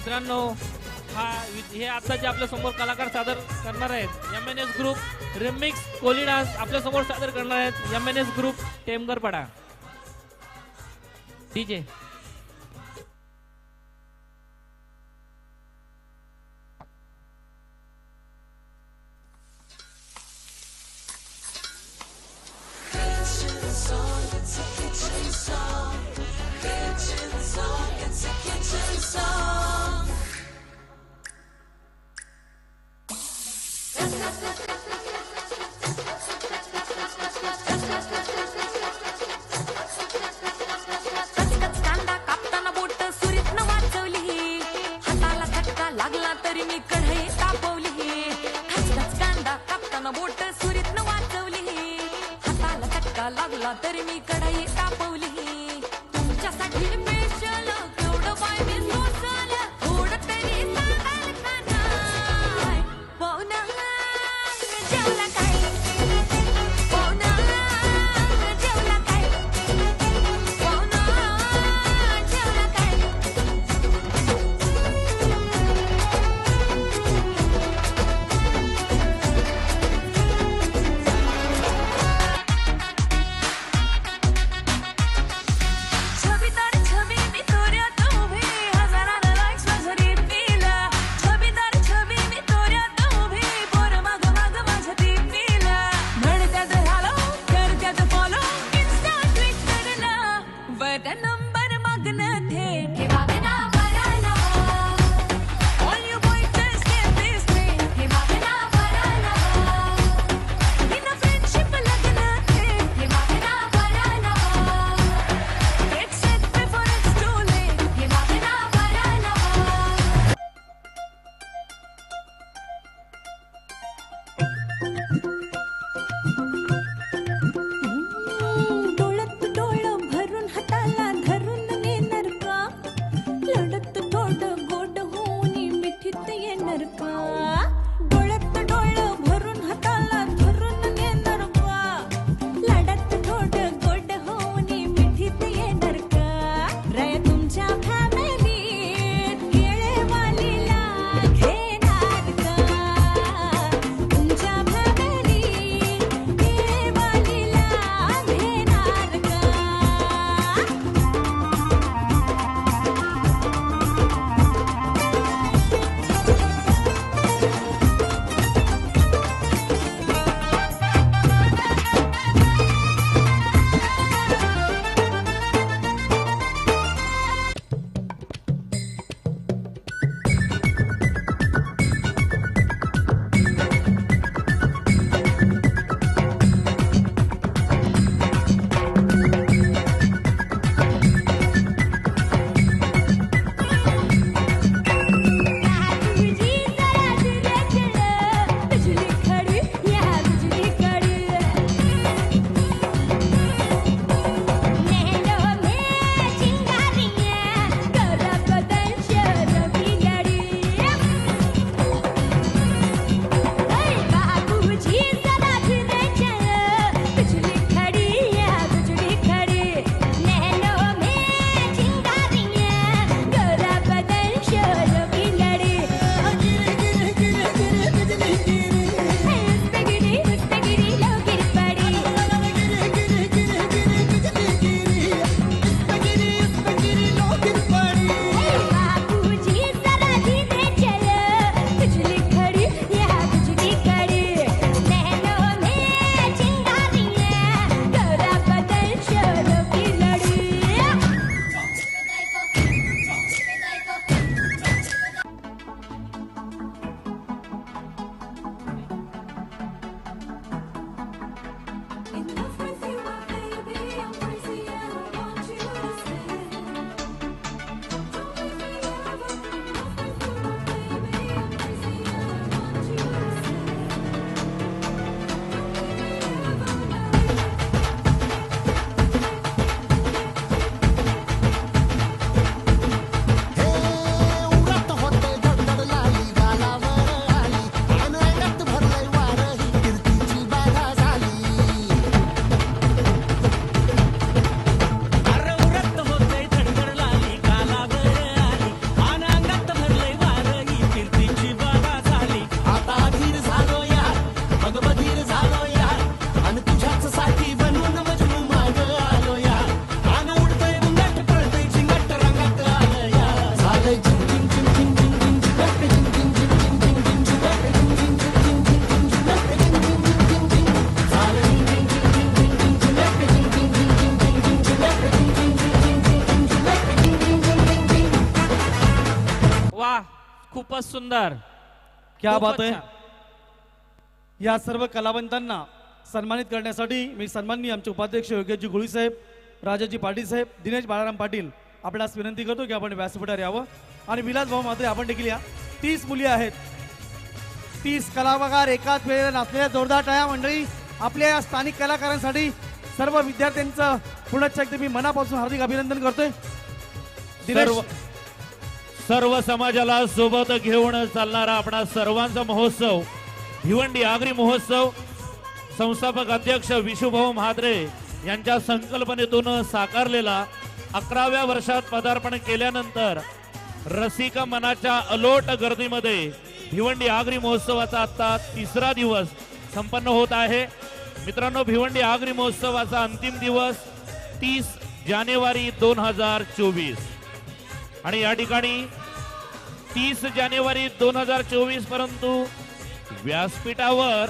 मित्रांनो हे आता जे आपल्या समोर कलाकार सादर करणार आहेत MNS ग्रुप रिमिक्स कोली डान्स आपल्या समोर सादर करणार आहेत MNS ग्रुप टेमगरपाडा डीजे लागला तरी मी कढई तापवली तुमच्यासाठी स्पेशल केवढं बाय मी सोसल थोडं तरी सांगाल का नाही पाहुणा जेवला काय पाहुणा जेवला काय पाहुणा जेवला काय नंबर मागणं थेट हे मागणा भरायला all you boy just get this थेट हे मागणा भरायला इन फ्रेंडशिप लग्न थेट हे मागणा भरायला it's set before it's too late हे मागणा भरायला डोळ्यात डोळं भरून हाताला धरून नेणार का लढत थोडं गोड होऊन मिठीत येणार का डोळ्यात डोळं भरून हाताला धरून नेणार का लढत थोडं गोड होऊन मिठीत येणार का रे तुमच्या फॅमिलीत केळेवालीला घेणार का तुमच्या फॅमिलीत केळेवालीला घेणार का वा खूपच सुंदर. क्या खूपच बात आहे. छान. या सर्व कलावंतांना सन्मानित करण्यासाठी मी सन्माननीय आमचे उपाध्यक्ष योगेशजी गुळी साहेब, राजाजी पाटील साहेब, दिनेश बाळाराम पाटील आपल्यास विनंती करतो की आपण व्यासपीठावर यावं. आणि विलास भाऊ मात्रे आपण देखील या. 30 मुली आहेत, 30 कलावकार एकाच वेळेला नाचलेल्या जोरदार टाळ्या मंडळी. आपल्या या स्थानिक कलाकारांसाठी सर्व विद्यार्थ्यांचं पुनश्च एकदा मी मनापासून हार्दिक अभिनंदन करतोय. दिनेश सर्व समाजाला सोबत घेऊन चालणारा आपणा सर्वांचा महोत्सव भिवंडी आगरी महोत्सव संस्थापक अध्यक्ष विशुभाऊ म्हात्रे यांच्या संकल्पनेतून साकारलेला 11व्या वर्षात पदार्पण केल्यानंतर रसिक मनाच्या अलोट गर्दीमध्ये भिवंडी आगरी महोत्सवाचा आता 3रा दिवस संपन्न होत आहे. मित्रांनो, भिवंडी आगरी महोत्सवाचा अंतिम दिवस 30 जानेवारी 2024 आणि या ठिकाणी 30 जानेवारी 2024 परंतु व्यासपीठावर